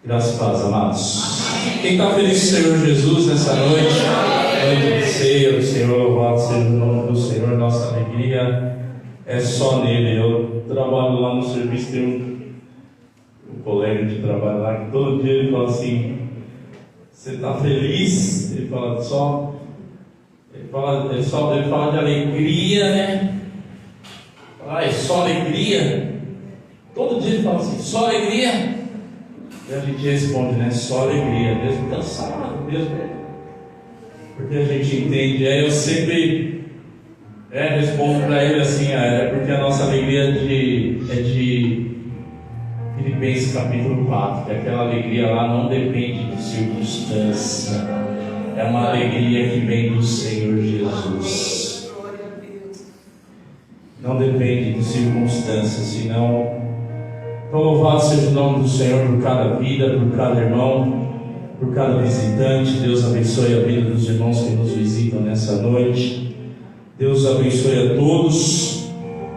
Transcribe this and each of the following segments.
Graças a Deus, amados. Quem está feliz com o Senhor Jesus nessa noite? Noite de ceia do Senhor, louvado seja o nome do Senhor. Nossa alegria é só nele. Eu trabalho lá no serviço, tem um colega de trabalho lá que todo dia ele fala assim: você está feliz? Ele fala só. Ele fala de alegria, né? É só alegria. Todo dia ele fala assim: só alegria. E a gente responde, né? Só alegria, mesmo cansado, mesmo. Porque a gente entende. Aí eu sempre respondo para ele assim: é porque a nossa alegria é de Filipenses capítulo 4, que aquela alegria lá não depende de circunstância, é uma alegria que vem do Senhor Jesus. Não depende de circunstâncias, senão. Então, louvado seja o nome do Senhor por cada vida, por cada irmão, por cada visitante. Deus abençoe a vida dos irmãos que nos visitam nessa noite. Deus abençoe a todos.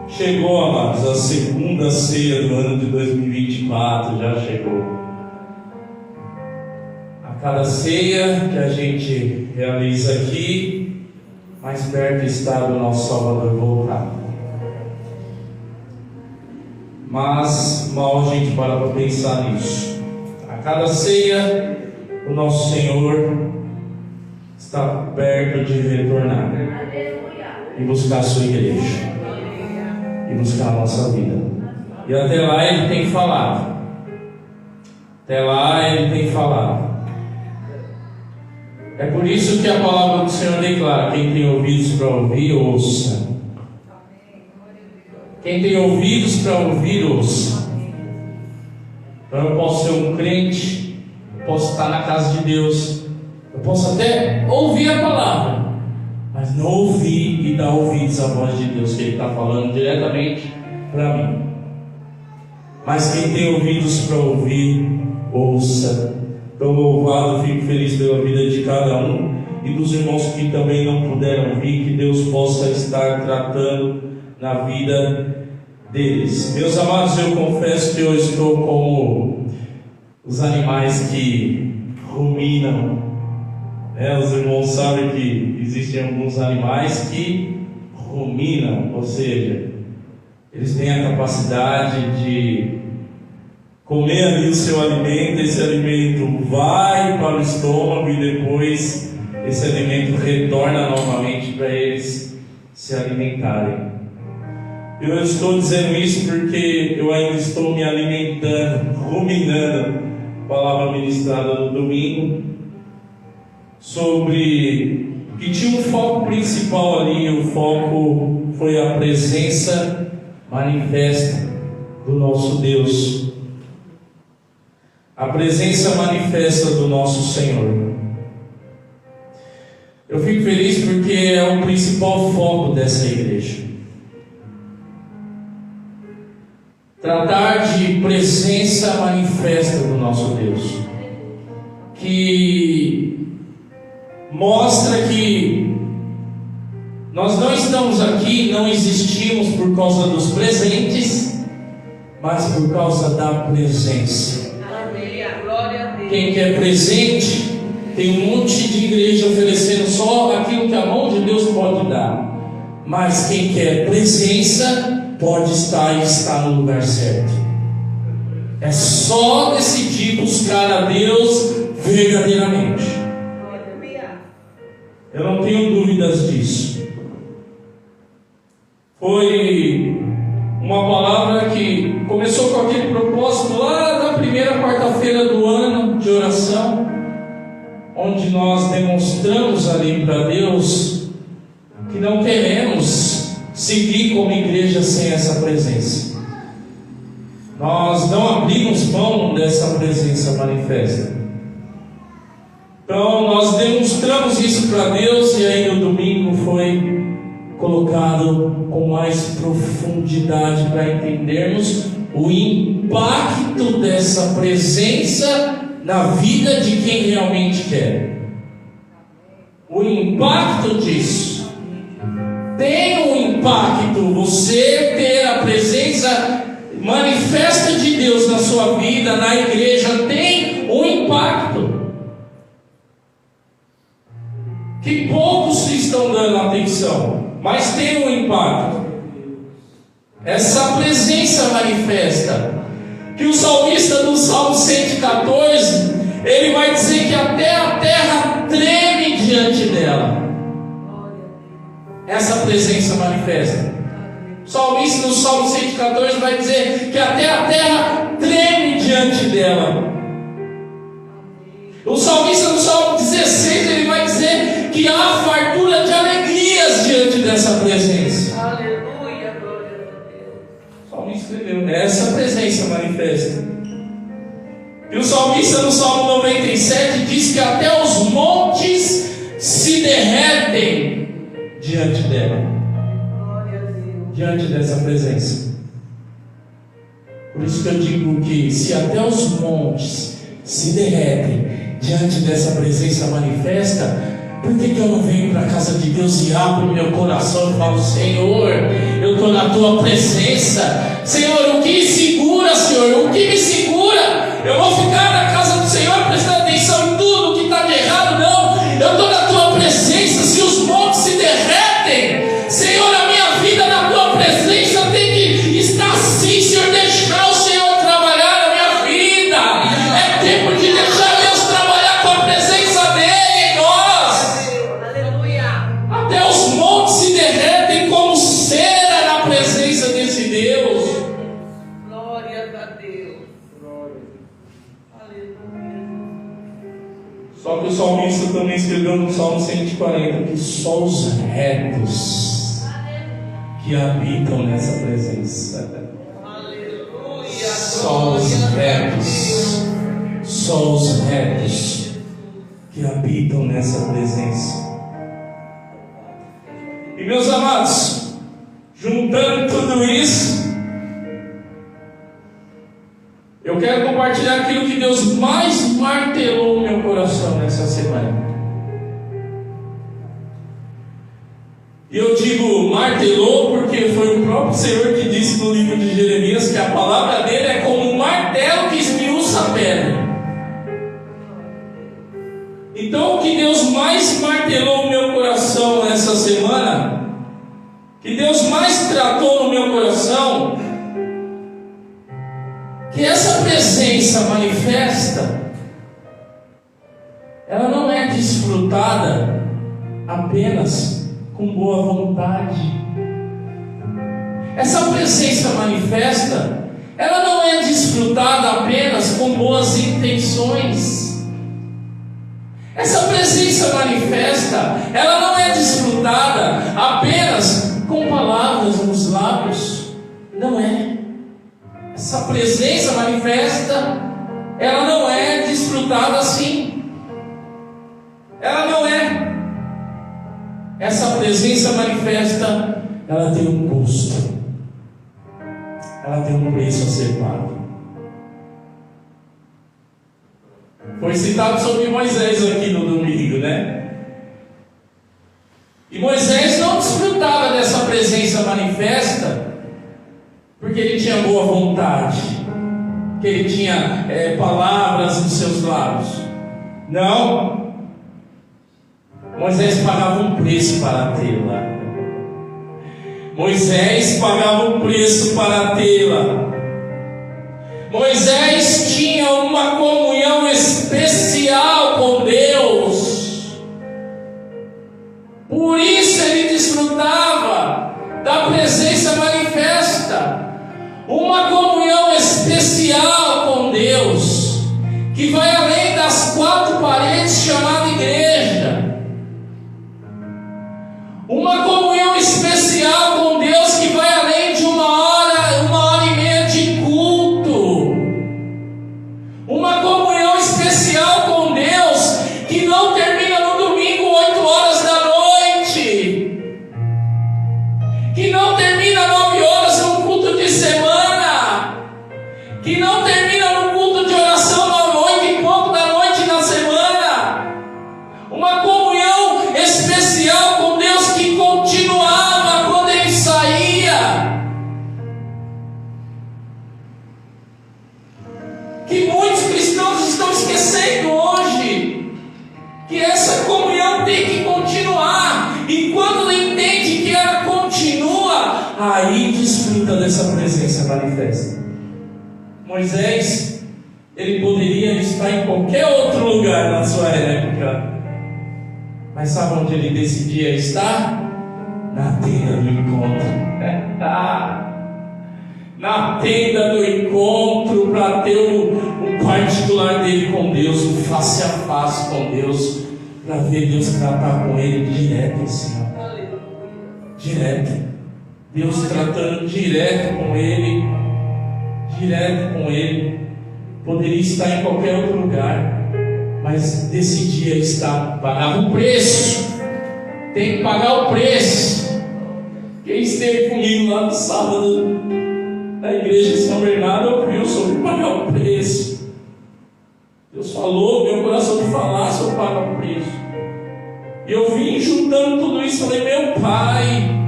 Chegou, amados, a segunda ceia do ano de 2024, já chegou. A cada ceia que a gente realiza aqui, mais perto está do nosso Salvador voltar. Mas mal a gente para pensar nisso. A cada ceia, o nosso Senhor está perto de retornar e buscar a sua igreja e buscar a nossa vida. E até lá Ele tem falado. Até lá Ele tem falado. É por isso que a palavra do Senhor declara: quem tem ouvidos para ouvir, ouça. Quem tem ouvidos para ouvir, ouça. Então eu posso ser um crente, posso estar na casa de Deus, eu posso até ouvir a palavra, mas não ouvir e dar ouvidos à voz de Deus, que Ele está falando diretamente para mim. Mas quem tem ouvidos para ouvir, ouça. Então louvado, fico feliz pela vida de cada um e dos irmãos que também não puderam vir, que Deus possa estar tratando na vida deles. Meus amados, eu confesso que eu estou como os animais que ruminam, Os irmãos sabem que existem alguns animais que ruminam, ou seja, eles têm a capacidade de comer ali o seu alimento. Esse alimento vai para o estômago e depois esse alimento retorna novamente para eles se alimentarem. Eu estou dizendo isso porque eu ainda estou me alimentando, ruminando a palavra ministrada no domingo, sobre que tinha um foco principal ali. O foco foi a presença manifesta do nosso Deus, a presença manifesta do nosso Senhor. Eu fico feliz porque é o principal foco dessa igreja. Tratar de presença manifesta do nosso Deus, que mostra que nós não estamos aqui, não existimos por causa dos presentes, mas por causa da presença. Quem quer presente, tem um monte de igreja oferecendo só aquilo que a mão de Deus pode dar, mas quem quer presença pode estar e está no lugar certo. É só decidir buscar a Deus verdadeiramente. Eu não tenho dúvidas disso. Foi uma palavra que começou com aquele propósito lá na primeira quarta-feira do ano de oração, onde nós demonstramos ali para Deus que não queremos seguir como igreja sem essa presença. Nós não abrimos mão dessa presença manifesta. Então nós demonstramos isso para Deus, e aí no domingo foi colocado com mais profundidade para entendermos o impacto dessa presença na vida de quem realmente quer. O impacto disso tem um impacto. Você ter a presença manifesta de Deus na sua vida, na igreja, tem atenção, mas tem um impacto. Essa presença manifesta, que o salmista do Salmo 114, ele vai dizer que até a terra treme diante dela. Essa presença manifesta. O salmista do Salmo 114 vai dizer que até a terra treme diante dela. O salmista do Salmo 16, ele vai dizer que há fartura de alegrias diante dessa presença. Aleluia, glória a Deus. O salmista escreveu, essa presença manifesta. E o salmista no Salmo 97 diz que até os montes se derretem diante dela, diante dessa presença. Por isso que eu digo que se até os montes se derretem diante dessa presença manifesta, por que eu não venho para a casa de Deus e abro meu coração e falo: Senhor, eu estou na tua presença. Senhor, o que me segura, Senhor? O que me segura? Eu vou ficar na casa do Senhor prestando atenção em tudo que está de errado? Não, eu estou na tua presença. Se os montes se derretem, Senhor, a minha vida na tua presença tem que estar assim, Senhor. Deixar o Senhor trabalhar na minha vida. É tempo de deixar Deus trabalhar com a presença dele em nós. Aleluia. Até os montes se derretem como cera na presença desse Deus. Glória a Deus. Aleluia. Só que o salmista também escreveu no Salmo 140 que só os retos que habitam nessa presença. Aleluia. Só os retos. Só os retos que habitam nessa presença. E meus amados, juntando tudo isso, eu quero compartilhar aquilo que Deus mais martelou no meu coração nessa semana. E eu digo martelou porque foi o próprio Senhor que disse no livro de Jeremias que a palavra dele é como um martelo que esmiuça a pedra. Então o que Deus mais martelou no meu coração nessa semana, que Deus mais tratou no meu coração, que essa presença manifesta, ela não é desfrutada apenas com boa vontade. Essa presença manifesta, ela não é desfrutada apenas com boas intenções. Essa presença manifesta, ela não é desfrutada apenas com palavras nos lábios. Não é. Essa presença manifesta, ela não é desfrutada assim. Ela não é. Essa presença manifesta, ela tem um custo. Ela tem um preço a ser pago. Foi citado sobre Moisés aqui no domingo, né? E Moisés não desfrutava dessa presença manifesta porque ele tinha boa vontade, que ele tinha palavras nos seus lábios. Não. Moisés pagava um preço para tê-la. Moisés pagava um preço para tê-la. Moisés tinha uma comunhão especial com Deus. Por isso ele desfrutava da presença manifesta. Uma comunhão especial com Deus, que vai além das quatro paredes chamada igreja. Uma comunhão especial com Deus que vai além de uma hora e meia de culto. Uma comunhão especial com Deus que não termina no domingo 8 horas da noite, que não termina 9 horas no culto de semana, que não termina no culto de oração na noite e pouco da noite na semana. Uma comunhão especial com Deus que continuava quando ele saía. Que muitos cristãos estão esquecendo hoje que essa comunhão tem que continuar. E quando entende presença manifesta. Moisés, ele poderia estar em qualquer outro lugar na sua época, mas sabe onde ele decidia estar? Na tenda do encontro. Na tenda do encontro, para ter o particular dele com Deus, o face a face com Deus, para ver Deus tratar com ele direto assim, ó. Direto. Deus tratando direto com ele. Poderia estar em qualquer outro lugar, mas decidia estar, pagava o preço. Tem que pagar o preço. Quem esteve comigo lá no sábado na igreja de São Bernardo ouviu sobre pagar o preço. Deus falou, meu coração de falar sobre pagar o preço. E eu vim juntando tudo isso, falei, meu Pai.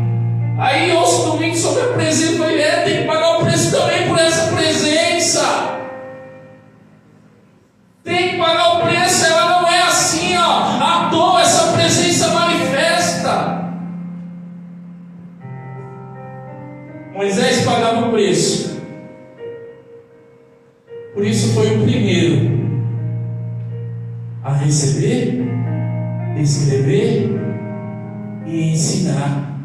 Aí eu ouço domingo sobre a presença, falei, tem que pagar o preço também por essa presença. Tem que pagar o preço, ela não é assim, ó, à toa, essa presença manifesta. Moisés pagava o preço. Por isso foi o primeiro a receber, escrever e ensinar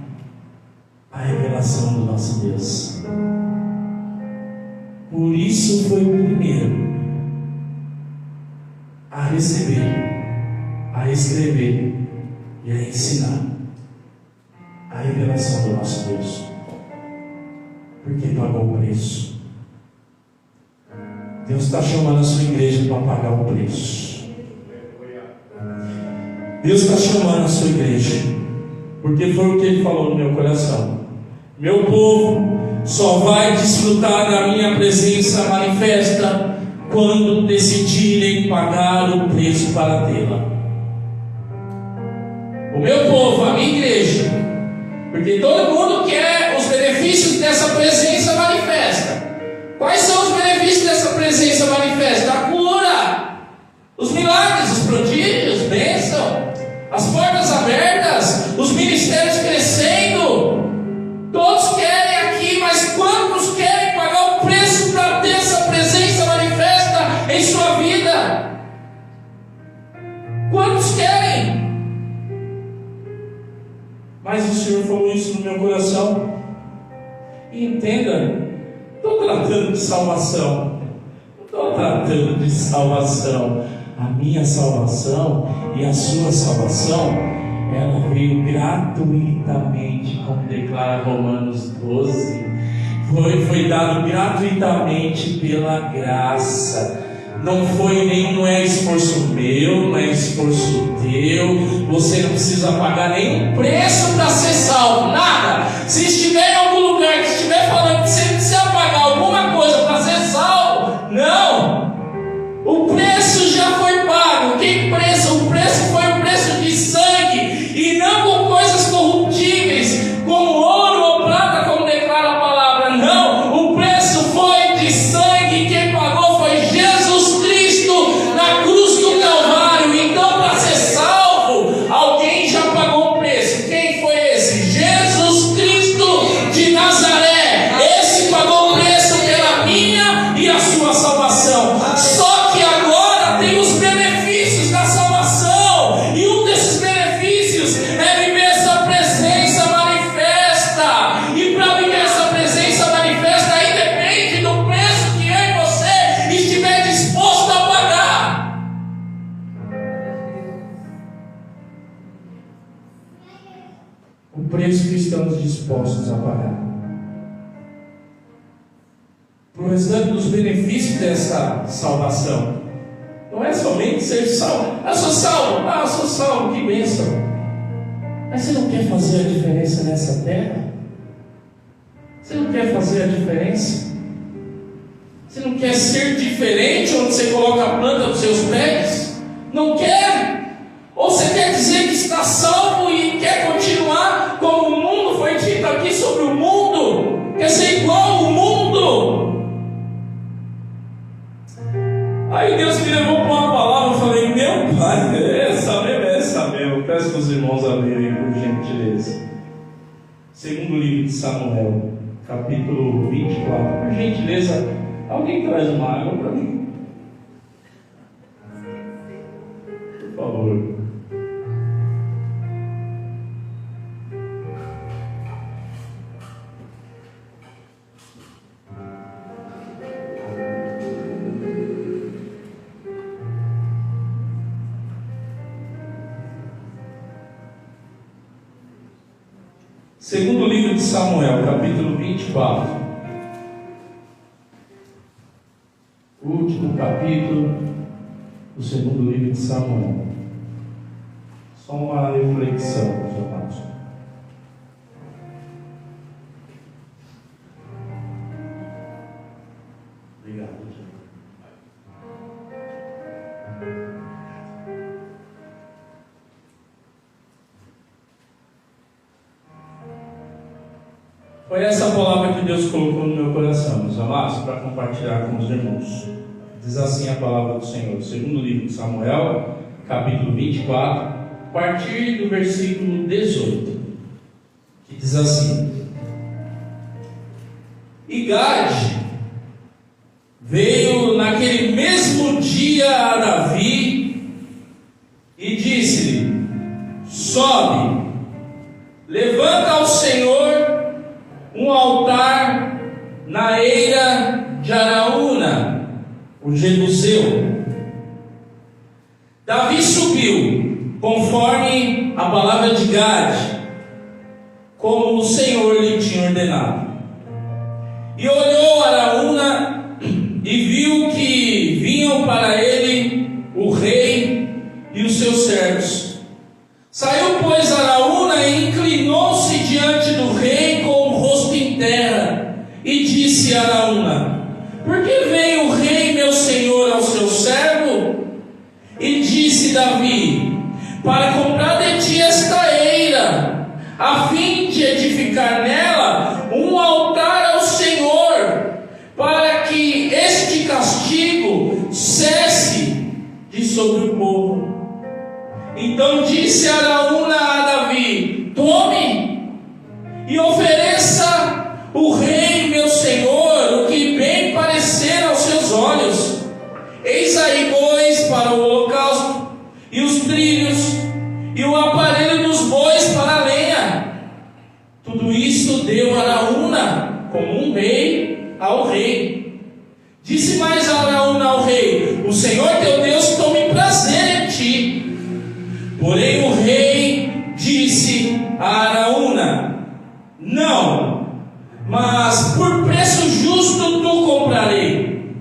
a revelação do nosso Deus. Por isso foi o primeiro a receber, a escrever e a ensinar a revelação do nosso Deus. Porque pagou o preço. Deus está chamando a sua igreja para pagar o preço. Deus está chamando a sua igreja, porque foi o que Ele falou no meu coração. Meu povo só vai desfrutar da minha presença manifesta quando decidirem pagar o preço para tê-la. O meu povo, a minha igreja, porque todo mundo quer os benefícios dessa presença manifesta. Quais são os benefícios dessa presença manifesta? A cura, os milagres, os prodígios, bênção, as portas abertas, os ministérios crescendo. Todos querem aqui, mas quantos querem pagar o preço para ter essa presença manifesta em sua vida? Quantos querem? Mas o Senhor falou isso no meu coração. E entenda, estou tratando de salvação. Não estou tratando de salvação. A minha salvação e a sua salvação, ela veio gratuitamente, como declara Romanos 12. Foi dado gratuitamente pela graça. Não é esforço meu, não é esforço teu. Você não precisa pagar nenhum preço para ser salvo, nada. Se estiver em algum lugar que estiver falando que você precisa pagar alguma coisa para ser salvo, não. O preço já foi pago. Que preço? O preço foi o preço de sangue, e não com coisas corruptíveis, como ouro ou prata, como declara a palavra. Não, o preço foi de sangue. Quem pagou foi Jesus Cristo na cruz do Calvário. Então, para ser salvo, alguém já pagou o preço. Quem foi esse? Jesus Cristo de Nazaré. Esse pagou o preço pela minha e a sua salvação. Só que agora tem os benefícios da salvação, e um desses benefícios é viver essa presença manifesta. E para viver essa presença manifesta, aí depende do preço que eu e você estiver disposto a pagar. O preço que estamos dispostos a pagar. Por exemplo, dos benefícios dessa salvação, não é somente ser salvo. Eu sou salvo, que bênção. Mas você não quer fazer a diferença nessa terra? Você não quer fazer a diferença? Você não quer ser diferente onde você coloca a planta dos seus pés? Não quer? Ou você quer dizer que está salvo e quer continuar como o mundo? Foi dito aqui sobre o mundo. Quer ser igual ao mundo? Aí Deus me levou para uma palavra. Eu falei, meu Pai, essa mesmo. Peço para os irmãos abrirem, por gentileza. Segundo livro de Samuel, capítulo 24. Por gentileza, alguém traz uma água para mim? Por favor. Segundo livro de Samuel, capítulo 24. O último capítulo do segundo livro de Samuel. Só uma reflexão, meus amados. Obrigado, gente. Foi essa palavra que Deus colocou no meu coração, meus amados, para compartilhar com os irmãos. Diz assim a palavra do Senhor, segundo livro de Samuel, capítulo 24, a partir do versículo 18, que diz assim: E Gade veio naquele mesmo dia a Davi e disse-lhe: Sobe, levanta ao Senhor um altar na eira de Araúna, o Jebuseu. Davi subiu, conforme a palavra de Gade, como o Senhor lhe tinha ordenado. E olhou Araúna e viu que vinham para ele o rei e os seus servos. Saiu, pois, Araúna e inclinou-se diante do rei com o rosto em terra, e disse a Araúna: Por que veio o rei meu senhor ao seu servo? E disse Davi: Para comprar de ti esta eira, a fim de edificar nela um altar ao Senhor, para que este castigo cesse de sobre o povo. Então disse Araúna a Davi: Tome e ofereça o rei meu senhor o que bem parecer aos seus olhos. Eis aí bois para o holocausto, e os trilhos, e o aparelho dos bois para a lenha. Tudo isso deu Araúna como um bem ao rei. Disse mais Araúna ao rei: O Senhor teu Deus tome prazer em ti. Porém o rei disse a Araúna: Não, mas por preço justo tu comprarei,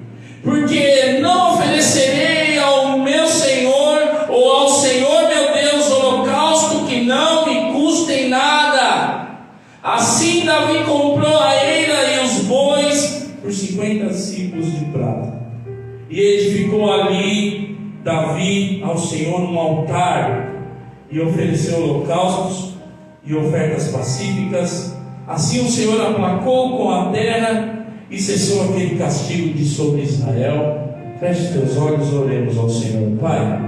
porque não oferecerei ao meu Senhor ou ao Senhor meu Deus holocausto que não me custe nada. Assim Davi comprou a eira e os bois por 50 ciclos de prata, e edificou ali Davi ao Senhor um altar, e ofereceu holocaustos e ofertas pacíficas. Assim o Senhor aplacou com a terra e cessou aquele castigo de sobre Israel. Feche teus olhos, oremos ao Senhor. Pai,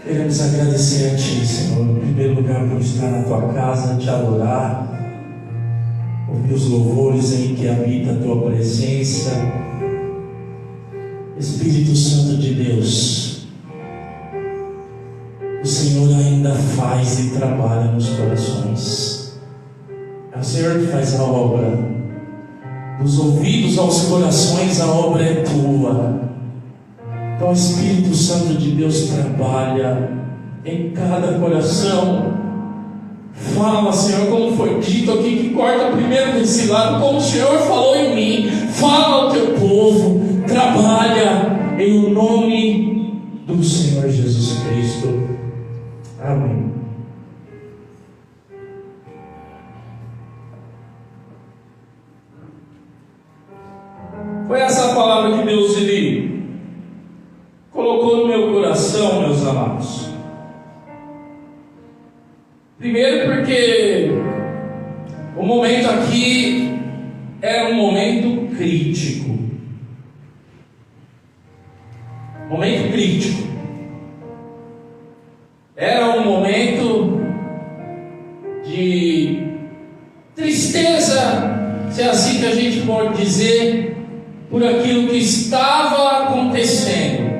queremos agradecer a Ti, Senhor, em primeiro lugar por estar na Tua casa, Te adorar, ouvir os louvores em que habita a Tua presença. Espírito Santo de Deus, o Senhor ainda faz e trabalha nos corações. É o Senhor que faz a obra. Dos ouvidos aos corações a obra é Tua. Então o Espírito Santo de Deus trabalha em cada coração. Fala, Senhor, como foi dito aqui, que corta primeiro desse lado, como o Senhor falou em mim. Fala ao Teu povo, trabalha em o nome do Senhor Jesus Cristo. Amém. Foi essa a palavra que Deus ele colocou no meu coração, meus amados. Primeiro porque o momento aqui era um momento crítico. Momento crítico. Era um momento de a gente pode dizer, por aquilo que estava acontecendo.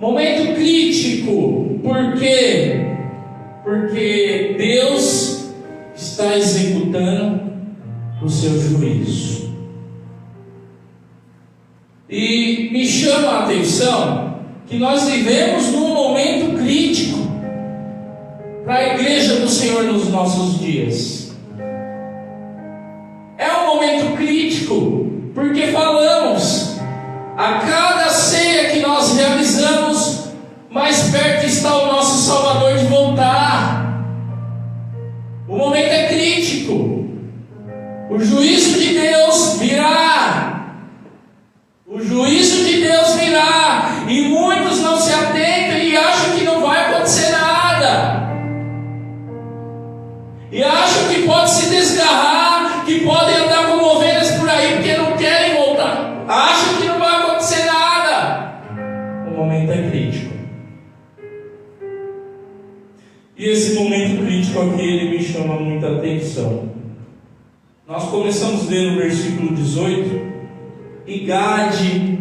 Momento crítico, por quê? Porque Deus está executando o seu juízo. E me chama a atenção que nós vivemos num momento crítico para a igreja do Senhor nos nossos dias. É um momento crítico, porque falamos, a cada ceia que nós realizamos, mais perto está o nosso Salvador de voltar. O momento é crítico. O juízo de Deus virá. O juízo de Deus virá. E muitos não se atentam e acham que não vai acontecer nada. E acham que pode se desgarrar, que podem andar como ovelhas por aí porque não querem voltar. Acham que não vai acontecer nada. O momento é crítico. E esse momento crítico aqui, ele me chama muita atenção. Nós começamos a ler no versículo 18. E Gade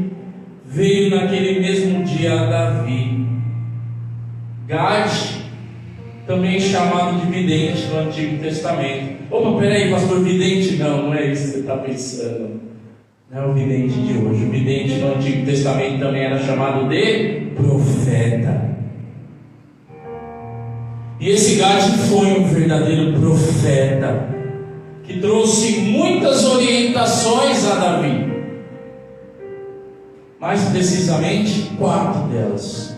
veio naquele mesmo dia a Davi. Gade, também chamado de vidente no Antigo Testamento. Opa, peraí, pastor, vidente não é isso que você está pensando. Não é o vidente de hoje. O vidente no Antigo Testamento também era chamado de profeta. E esse Gade foi um verdadeiro profeta, que trouxe muitas orientações a Davi. Mais precisamente, 4 delas.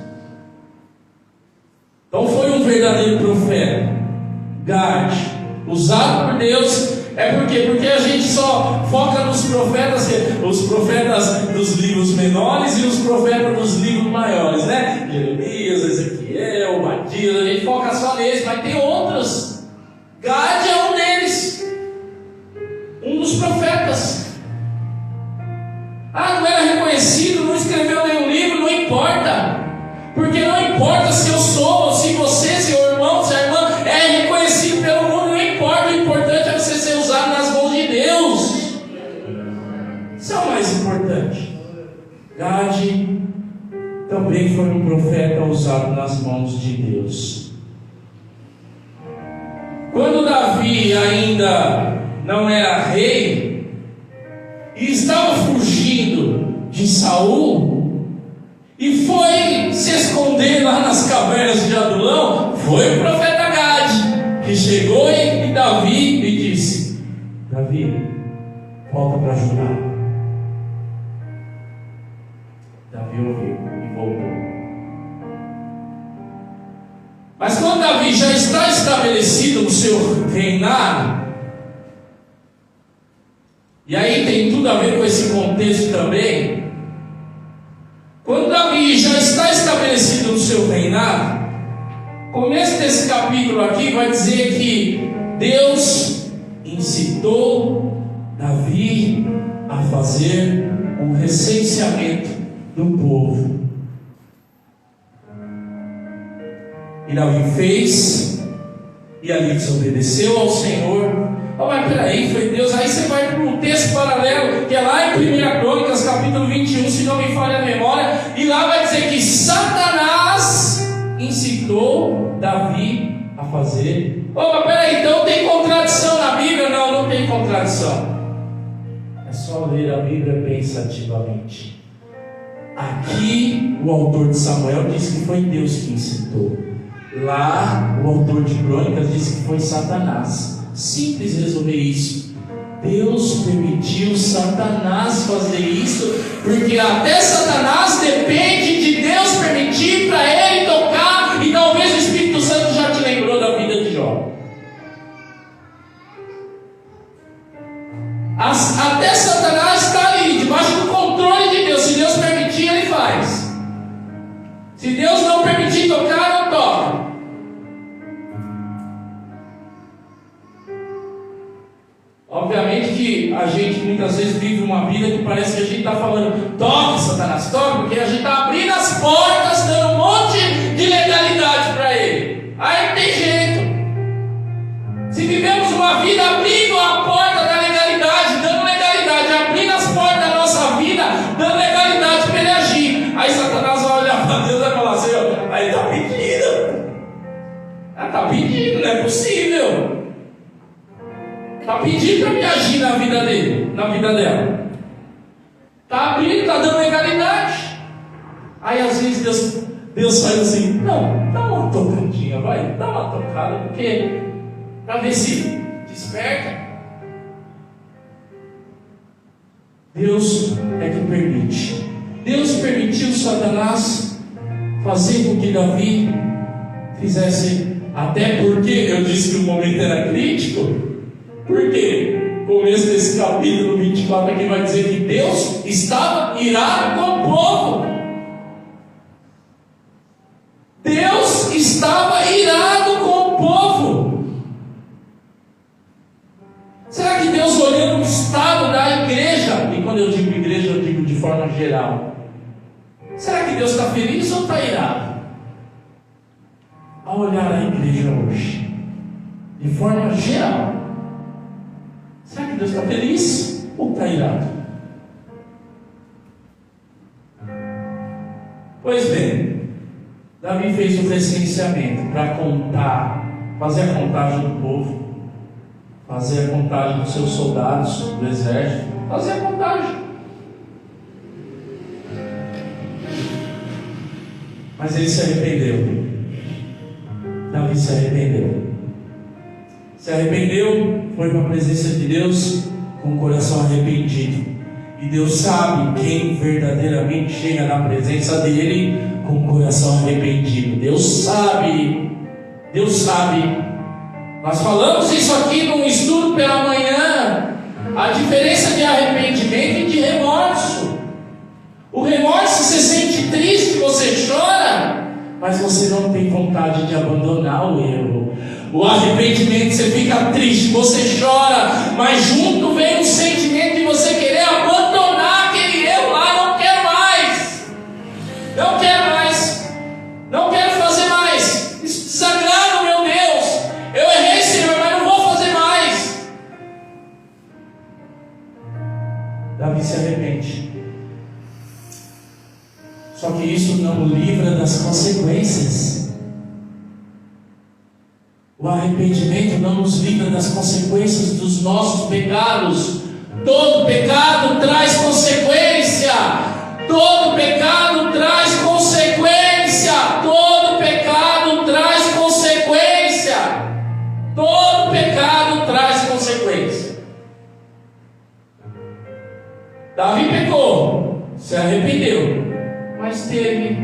Então foi um verdadeiro profeta. Gade, usado por Deus. É por quê? Porque a gente só foca nos profetas, os profetas dos livros menores e os profetas dos livros maiores, né? Jeremias, Ezequiel, Matias, a gente foca só neles, mas tem outros. Gade é um deles, um dos profetas. Ah, não era reconhecido, não escreveu nenhum livro, não importa. Porque não importa se eu sou, ou se você, seu irmão, sua irmã, é reconhecido pelo mundo, não importa. O importante é você ser usado nas mãos de Deus. Isso é o mais importante. Gade também foi um profeta usado nas mãos de Deus. Quando Davi ainda não era rei e estava fugindo de Saul e foi se esconder lá nas cavernas de Adulão, foi o profeta Gade que chegou em Davi e disse: Davi, volta para Judá. Davi ouviu e voltou. Mas quando Davi já está estabelecido no seu reinado, e aí tem tudo a ver com esse contexto também. Quando Davi já está estabelecido no seu reinado, começo desse capítulo aqui vai dizer que Deus incitou Davi a fazer um recenseamento do povo. E Davi fez, e ali desobedeceu ao Senhor. Oh, mas peraí, foi Deus. Aí você vai para um texto paralelo, que é lá em 1 Crônicas, capítulo 21, se não me falha a memória, e lá vai dizer que Satanás incitou Davi a fazer. Oh, mas peraí, então tem contradição na Bíblia? Não, não tem contradição. É só ler a Bíblia pensativamente. Aqui o autor de Samuel diz que foi Deus que incitou. Lá o autor de Crônicas diz que foi Satanás. Simples resolver isso. Deus permitiu Satanás fazer isso, porque até Satanás depende de Deus permitir para ele tocar. E talvez o Espírito Santo já te lembrou da vida de Jó. Até Satanás está ali, debaixo do controle de Deus. Se Deus permitir, ele faz. Se Deus não permitir tocar, não toca. Obviamente que a gente muitas vezes vive uma vida que parece que a gente está falando: toque, Satanás, toque, porque a gente está abrindo as portas, dando um monte de legalidade para ele. Aí não tem jeito. Se vivemos uma vida abrindo a porta da legalidade, dando legalidade vida dela. Está abrindo, está dando legalidade. Aí às vezes Deus faz assim: não, dá uma tocadinha, vai, dá uma tocada, porque para ver se desperta. Deus é que permite. Deus permitiu Satanás fazer com que Davi fizesse, até porque eu disse que o momento era crítico. Por quê? O começo desse capítulo 24 aqui vai dizer que Deus estava irado com o povo. Deus estava irado com o povo. Será que Deus, olhando o estado da igreja, e quando eu digo igreja eu digo de forma geral, será que Deus está feliz ou está irado? Ao olhar a igreja hoje, de forma geral, será que Deus está feliz ou está irado? Pois bem, Davi fez o recenseamento para contar, fazer a contagem do povo, fazer a contagem dos seus soldados do exército, fazer a contagem. Mas ele se arrependeu. Davi se arrependeu. Se arrependeu, foi para a presença de Deus com o coração arrependido. E Deus sabe quem verdadeiramente chega na presença dele com o coração arrependido. Deus sabe. Deus sabe. Nós falamos isso aqui num estudo pela manhã. A diferença de arrependimento e de remorso. O remorso, você sente triste, você chora, mas você não tem vontade de abandonar o erro. O arrependimento, você fica triste, você chora, mas junto vem o sentimento de você querer abandonar aquele erro lá. Não quero mais, não quero mais, não quero fazer mais. Isso desagrada, meu Deus. Eu errei, Senhor, mas não vou fazer mais. Davi se arrepende. Só que isso não o livra das consequências. O arrependimento não nos livra das consequências dos nossos pecados. Todo pecado traz consequência. Todo pecado traz consequência. Todo pecado traz consequência. Todo pecado traz consequência. Davi pecou, se arrependeu, mas teve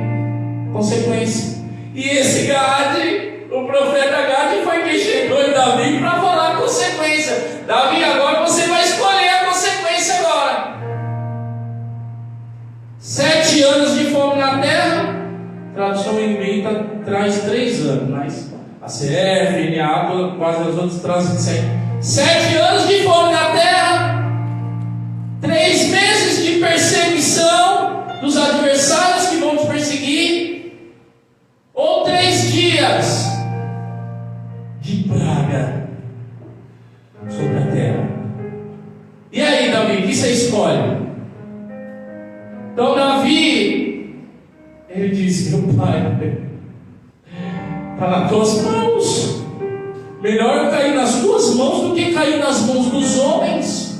consequência. E esse Gade, o profeta Gade, foi quem chegou em Davi para falar a consequência. Davi, agora você vai escolher a consequência agora. 7 anos de fome na terra. Tradução em Bíblia traz 3 anos, mas a CF, NA, quase as outras trazem 7. 7 anos de fome na terra. 3 meses de perseguição dos adversários que vão te perseguir, ou 3 dias de praga sobre a terra. E aí, Davi, o que você escolhe? Então Davi, ele disse: meu pai, está nas tuas mãos. Melhor eu cair nas tuas mãos do que cair nas mãos dos homens.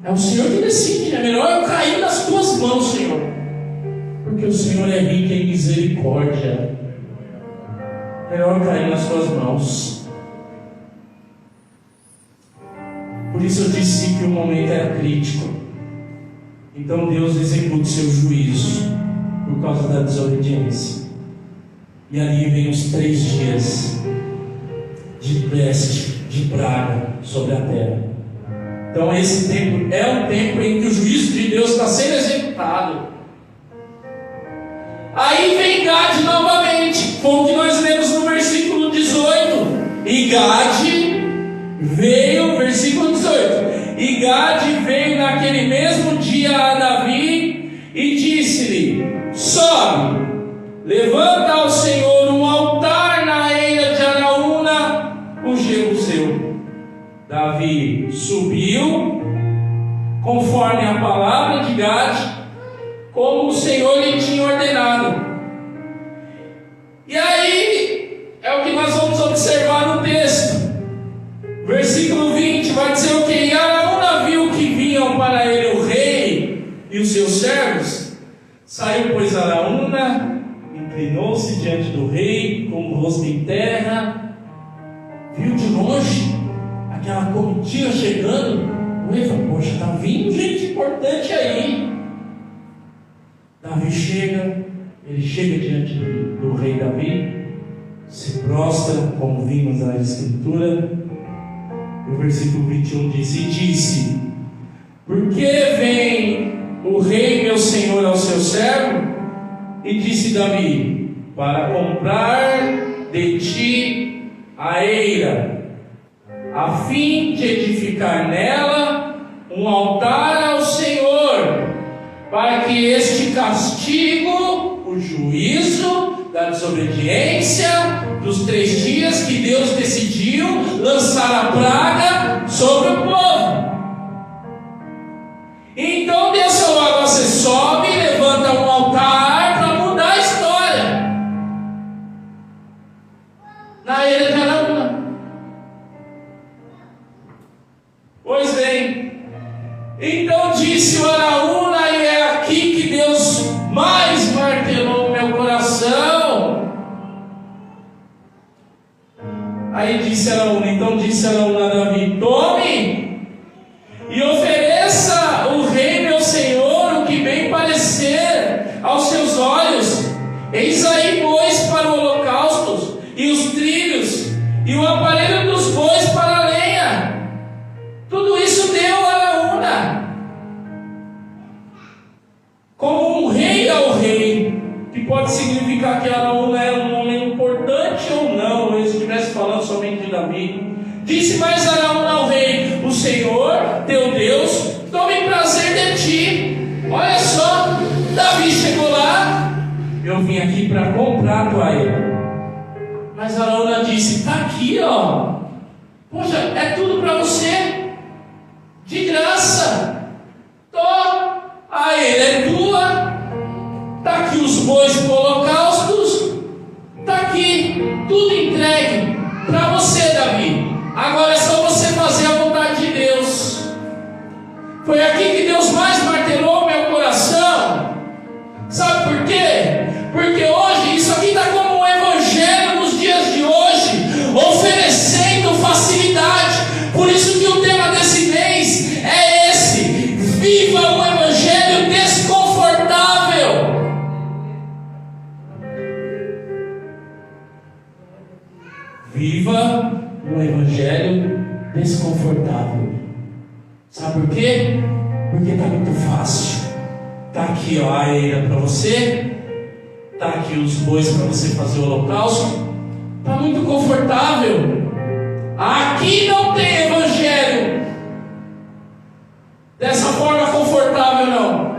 É o Senhor que decide, é melhor eu cair nas tuas mãos, Senhor, porque o Senhor é rico em misericórdia. Melhor eu cair nas tuas mãos. Por isso eu disse que o momento era crítico. Então Deus executa o seu juízo por causa da desobediência. E ali vem os 3 dias de peste, de praga sobre a terra. Então esse tempo é um tempo em que o juízo de Deus está sendo executado. Aí vem Gade novamente, como que nós lemos no versículo 18. E Gade veio, versículo 18. E Gade veio naquele mesmo dia a Davi e disse-lhe: sobe, levanta ao Senhor um altar na eira de Araúna, o jebuseu. Davi subiu, conforme a palavra de Gade, como o Senhor lhe tinha ordenado. E aí é o que nós vamos observar no texto. Versículo 20 vai dizer o que? E Araúna viu Saiu, pois, Araúna, inclinou-se diante do rei, com o rosto em terra, viu de longe aquela comitiva chegando. O rei falou: poxa, está vindo gente importante aí. Davi chega, ele chega diante do rei Davi, se prostra, como vimos na escritura. O versículo 21 disse: por que vem o rei meu senhor ao seu servo? E disse Davi: para comprar de ti a eira, a fim de edificar nela um altar ao Senhor, para que este castigo, o juízo da desobediência, dos 3 dias que Deus decidiu lançar a praga sobre o povo. Então Deus falou: agora você sobe e levanta um altar para mudar a história na eira de Araúna. Pois bem, então disse o Araúna, e é aqui que Deus mais martelou o meu coração. Aí disse Araúna, a Davi: tome e ofereça o rei meu senhor o que bem parecer aos seus olhos. Eis aí bois para o holocausto, e os trilhos, e o aparelho dos bois para a lenha. Tudo isso deu a Araúna como um rei ao rei, que pode significar que Araúna era um homem importante ou não, ou ele estivesse falando somente de Davi. Disse mais Araúna ao rei: o Senhor teu Deus tome prazer de ti. Olha só, Davi chegou lá: eu vim aqui para comprar a tua eira. Mas Araúna disse: está aqui, ó. Poxa, é tudo para você, de graça. A eira é tua. Está aqui os bois para holocaustos. Está aqui, tudo entregue para você, Davi. Agora é só você fazer a vontade de Deus. Foi aqui que Deus mais martelou meu coração. Sabe por quê? Porque hoje, isso aqui está como um evangelho nos dias de hoje, oferecendo facilidade. Por isso que o tema desse mês é esse: viva um evangelho desconfortável. Viva um evangelho desconfortável. Sabe por quê? Porque está muito fácil. Está aqui, ó, a eira para você. Está aqui os bois para você fazer o holocausto. Está muito confortável. Aqui não tem evangelho dessa forma confortável, não.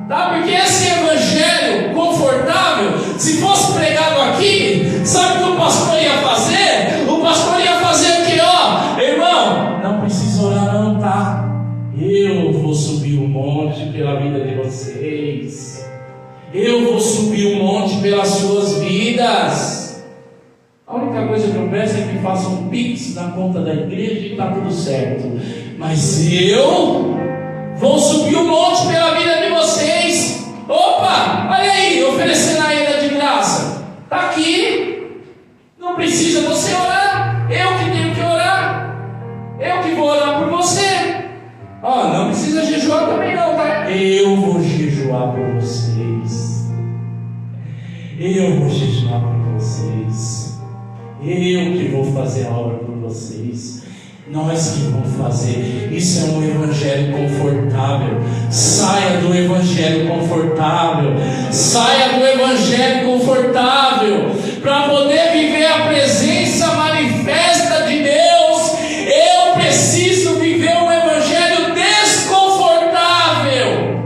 Tá? Porque esse evangelho confortável, se fosse pregado aqui, sabe o que o pastor ia fazer? O pastor ia fazer o que? Ó, irmão, não precisa orar não, tá? Eu vou subir um monte pela vida de vocês. Eu vou subir um monte pelas suas vidas. A única coisa que eu peço é que façam um pix na conta da igreja e está tudo certo. Mas eu vou subir um monte pela vida de vocês. Opa, olha aí, oferecendo a eira de graça. Está aqui. Não precisa você orar. Eu que tenho que orar. Eu que vou orar por você. Ó, não precisa jejuar também não, tá? Eu vou jejuar por vocês. Eu vou jejuar por vocês. Eu que vou fazer a obra por vocês. Nós que vamos fazer. Isso é um evangelho confortável. Saia do evangelho confortável. Saia do evangelho confortável para poder viver a presença manifesta de Deus. Eu preciso viver um evangelho desconfortável.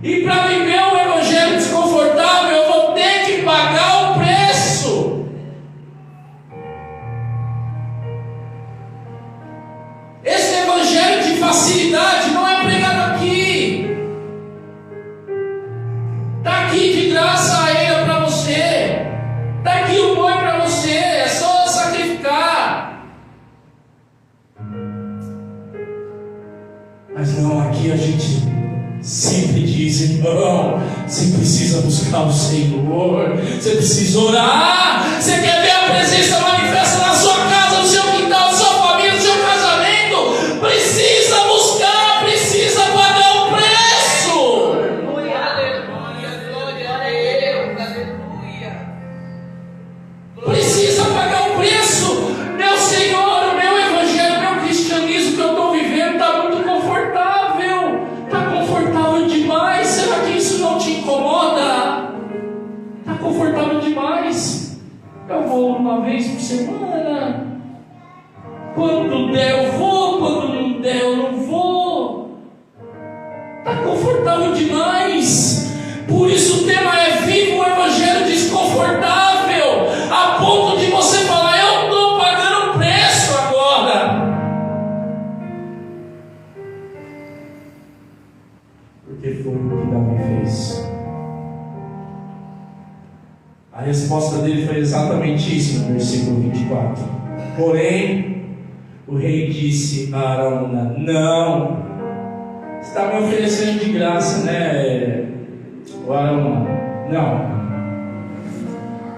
E para viver um evangelho desconfortável, eu vou ter que pagar o preço. Esse evangelho de facilidade não é pregado aqui. Está aqui de graça a eira para você. Está aqui o boi para você. É só sacrificar. Mas não, aqui a gente sempre diz: irmão, você precisa buscar o Senhor, você precisa orar. Você quer ver a presença manifesta na sua casa, no seu quintal, na sua família, no seu casamento? Precisa buscar, precisa pagar o preço. Aleluia, aleluia, glória a Deus, aleluia. Precisa pagar o preço. Meu Senhor, o meu evangelho, o meu cristianismo que eu estou vivendo está muito confortável. Está confortável demais. Será que isso não te incomoda? Está confortável demais. Eu vou uma vez por semana. Quando der eu vou, quando não der eu não vou. Está confortável demais. Por isso o tema é: viva o evangelho desconfortável, a ponto de você falar: eu estou pagando preço agora. Porque foi o que Davi fez. A resposta dele foi exatamente isso no versículo 24. Porém, o rei disse a Araúna: não, você está me oferecendo de graça, né, Araúna? Não.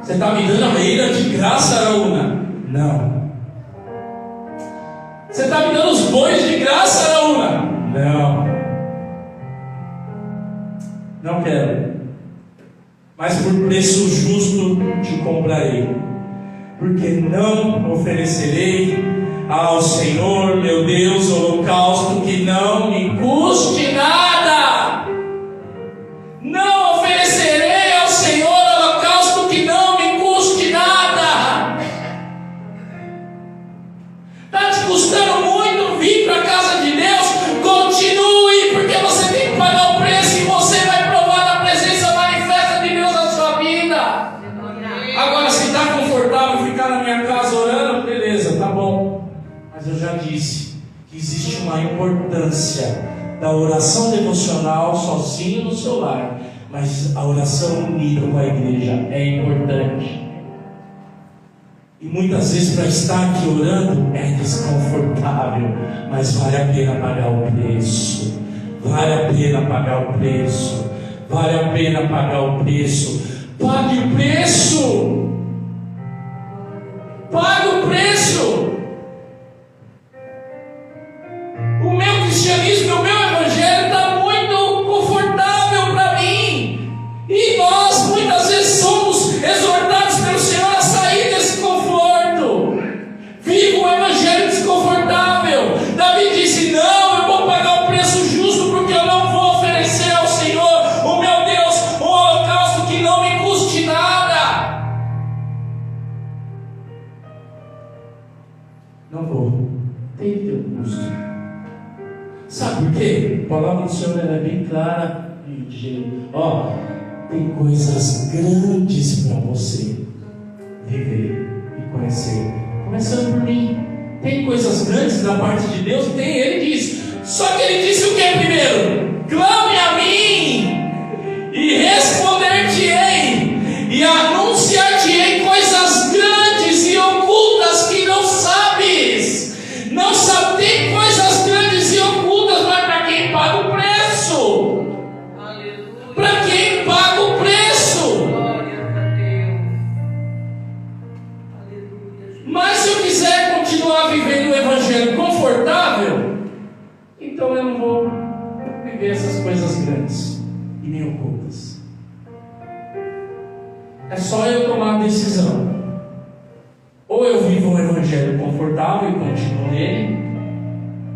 Você está me dando a ira de graça, Araúna? Não. Você está me dando os bois de graça, Araúna? Não. Não quero. Mas por preço justo te comprarei. Porque não oferecerei ao Senhor meu Deus holocausto que não me custe nada. Não oferecerei ao Senhor holocausto que não me custe nada. Está te custando muito vir para a casa de Deus? Continue, porque você tem que pagar o preço e você vai provar da presença manifesta de Deus na sua vida. Agora, se está confortável ficar na minha casa orando, beleza, tá bom. Mas eu já disse que existe uma importância da oração devocional sozinho no seu lar, mas a oração unida com a igreja é importante. E muitas vezes para estar aqui orando é desconfortável, mas vale a pena pagar o preço. Vale a pena pagar o preço. Vale a pena pagar o preço. Pague o preço. Pague o preço. O meu cristianismo, o meu evangelho está muito confortável para mim. E nós muitas vezes somos exortados pelo Senhor a sair desse conforto. Viva o evangelho desconfortável. Davi disse: não, eu vou pagar o preço justo, porque eu não vou oferecer ao Senhor, o meu Deus, um holocausto que não me custe nada. Não vou. Tem que ter um custo. Sabe por quê? A palavra do Senhor é bem clara e dizer: ó, tem coisas grandes para você viver e conhecer. Começando por mim. Tem coisas grandes da parte de Deus? Tem, ele diz. Só que ele disse o que primeiro? Clame a mim e responder-te-ei e anunciar-te-ei coisas grandes e ocultas que não sabes. Não sabe, tem coisas grandes e ocultas, mas para quem paga o preço? Aleluia. Para quem paga o preço? Glória a Deus. Aleluia. Mas se eu quiser continuar vivendo o evangelho confortável, então eu não vou viver essas coisas grandes e nem ocultas. É só eu tomar a decisão. Ou eu vivo um evangelho confortável e continuo nele,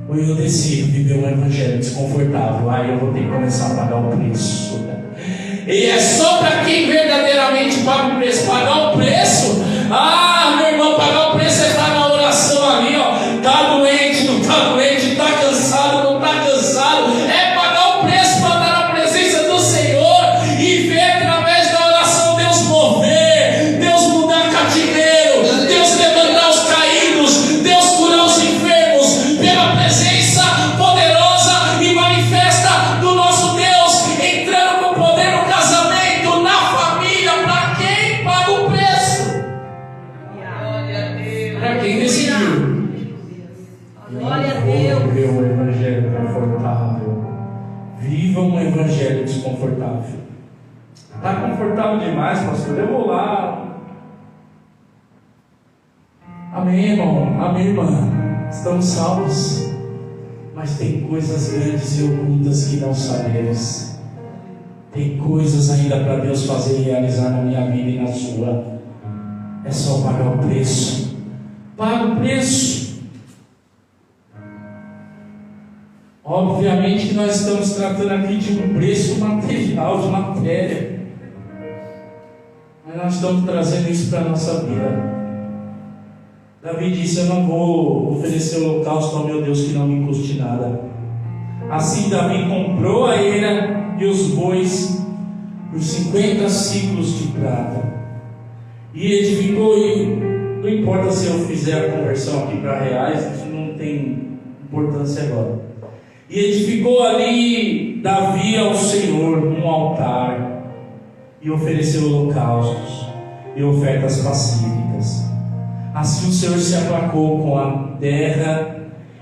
ou eu decido viver um evangelho desconfortável. Aí eu vou ter que começar a pagar o preço. E é só para quem verdadeiramente paga o preço. Pagar o preço? Ah, meu irmão, pagar o preço é estar na oração ali, ó. Está doente, não está doente, está cansado, não está cansado. É pagar o preço para estar na presença do Senhor e ver através da oração Deus mover, Deus mudar cativeiro, Deus levantar os caídos, Deus curar os enfermos, pela presença poderosa e manifesta do nosso Deus, entrando com poder no casamento, na família, para quem paga o preço. Glória a Deus. Viva um evangelho desconfortável. Está confortável demais, pastor? Eu vou lá. Amém, irmão? Amém, irmã? Estamos salvos. Mas tem coisas grandes e ocultas que não sabemos. Tem coisas ainda para Deus fazer e realizar na minha vida e na sua. É só pagar o preço. Paga o preço. Obviamente que nós estamos tratando aqui de um preço material, de matéria. Mas nós estamos trazendo isso para a nossa vida. Davi disse: eu não vou oferecer holocausto ao meu Deus que não me custe nada. Assim Davi comprou a eira e os bois por 50 ciclos de prata. E edificou, e não importa se eu fizer a conversão aqui para reais, isso não tem importância agora. E edificou ali Davi ao Senhor um altar, e ofereceu holocaustos e ofertas pacíficas. Assim o Senhor se aplacou com a terra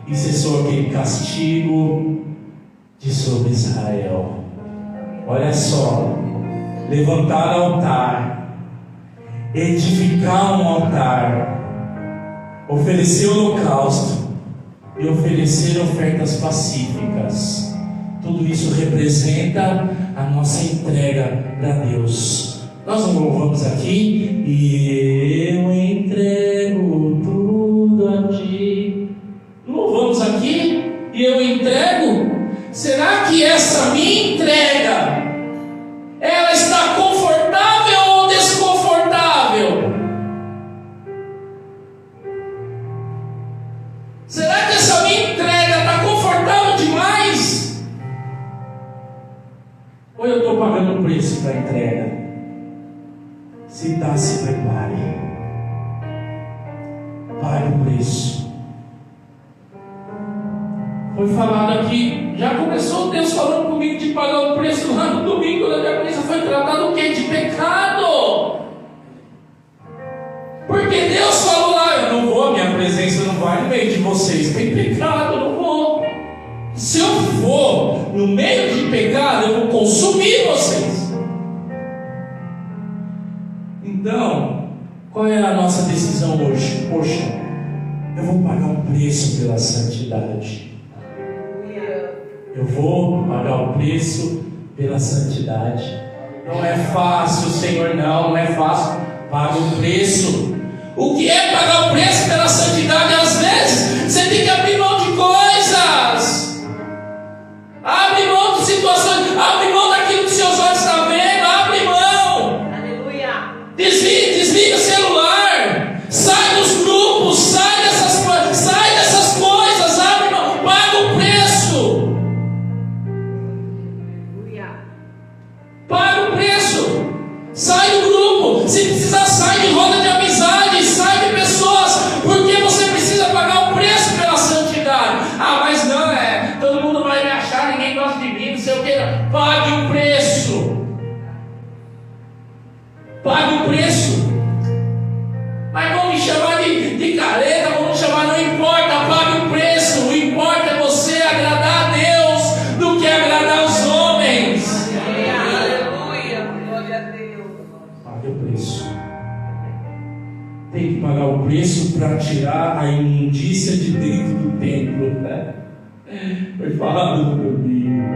e cessou aquele castigo de sobre Israel. Olha só, levantar altar, edificar um altar, oferecer holocausto e oferecer ofertas pacíficas. Tudo isso representa a nossa entrega para Deus. Nós não louvamos aqui: e eu entrego tudo a ti. Não louvamos aqui: e eu entrego? Será que essa minha entrega, ela está confortável ou desconfortável? Será que essa minha entrega está confortável demais? Ou eu estou pagando o preço para a entrega? Se dá, se prepare. Pague o preço. Foi falado aqui, já começou Deus falando comigo de pagar o preço lá no domingo, quando a minha cabeça foi tratada o quê? De pecado. Porque Deus falou lá: eu não vou, a minha presença não vai no meio de vocês, tem pecado, eu não vou. Se eu for no meio de pecado, eu vou consumir vocês. Então, qual é a nossa decisão hoje? Poxa, eu vou pagar um preço pela santidade. Eu vou pagar o preço pela santidade. Não é fácil, Senhor, não é fácil. Paga o preço. O que é pagar o preço pela santidade? Às vezes, você tem que abrir mão de coisas. Abre mão de situações. Abre mão daquilo que seus olhos estão vendo. Abre mão. Aleluia. Desliga o celular. Sai dos grupos. Sai dessas coisas. Abre mão. Paga o preço. Paga o preço. Sai do grupo. Se precisar, sai de roda de amizade. Sai de pessoas. Porque você precisa pagar o preço pela santidade. Ah, mas não é. Todo mundo vai me achar. Ninguém gosta de mim. Não sei o que. Pague o preço. Pague o preço. Mas vão me chamar de careta. Vão me chamar. Não importa. Pague o preço. O importa é você agradar a Deus do que agradar os homens. Pague o preço. Tem que pagar o preço para tirar a imundícia de dentro do templo, né? Foi falado no domingo.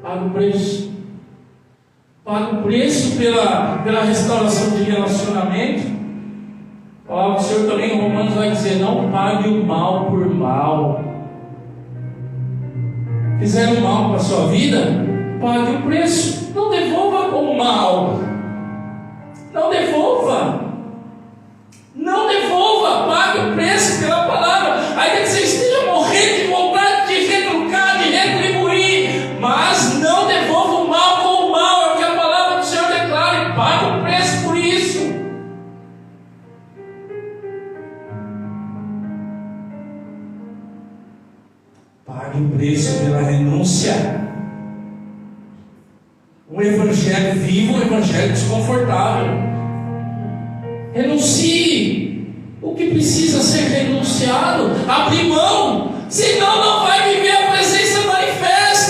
Paga o preço. Paga o preço pela restauração de relacionamento. O Senhor também em Romanos vai dizer: não pague o mal por mal. Fizeram mal para a sua vida? Pague o preço. Não devolva com mal. Não devolva. Não devolva. Pague o preço pela palavra. Ainda que você esteja morrendo de vontade de retrucar, de retribuir, mas não devolva o mal com o mal. É o que a palavra do Senhor declara. E pague o preço por isso. Pague o preço pela renúncia. Um evangelho vivo, um evangelho desconfortável. Renuncie o que precisa ser renunciado. Abrir mão, senão não vai viver a presença manifesta.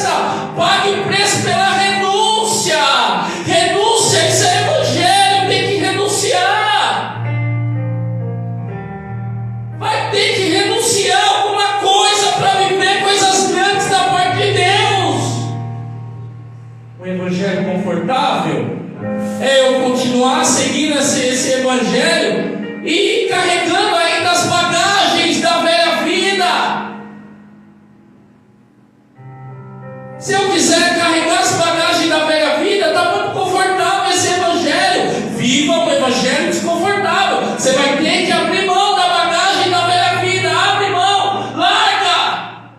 esse evangelho e carregando ainda as bagagens da velha vida. Se eu quiser carregar as bagagens da velha vida, está muito confortável esse evangelho. Viva um evangelho desconfortável. Você vai ter que abrir mão da bagagem da velha vida. Abre mão, larga.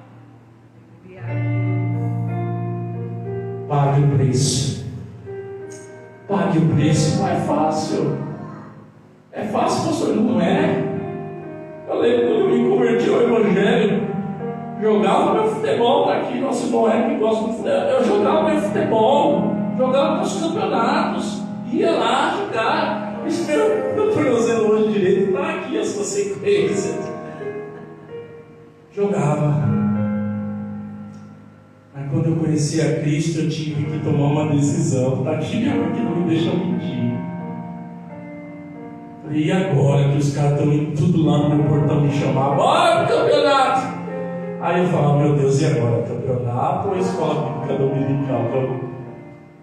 Pague o preço. Pague o preço. Não é fácil. É fácil, pastor? Não é? Eu lembro quando eu me converti ao evangelho, jogava meu futebol. Tá aqui, nosso irmão que gosta de futebol. Eu jogava meu futebol, jogava meus campeonatos, ia lá jogar. Meu tornozelo hoje direito está aqui, as consequências. Jogava. Mas quando eu conheci a Cristo, eu tive que tomar uma decisão. Está aqui minha mãe que não me deixa mentir. Falei, e agora que os caras estão indo tudo lá no meu portão me chamar? Bora pro campeonato! Aí eu falava, meu Deus, e agora? Campeonato ou escola bíblica dominical?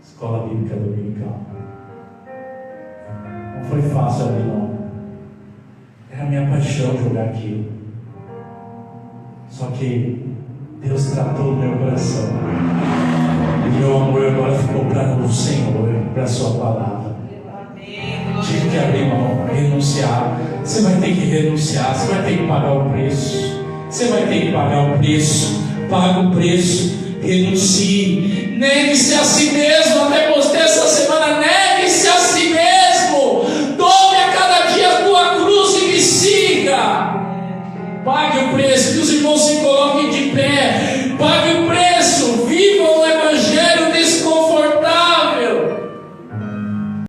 Escola bíblica dominical. Não foi fácil ali, não. Era a minha paixão jogar aquilo. Só que Deus tratou o meu coração. E meu amor agora ficou para o Senhor, para a sua palavra. Tive que abrir mão, renunciar. Você vai ter que renunciar, você vai ter que pagar o preço. Você vai ter que pagar o preço. Paga o preço, renuncie. Negue-se a si mesmo. Até postei essa semana, negue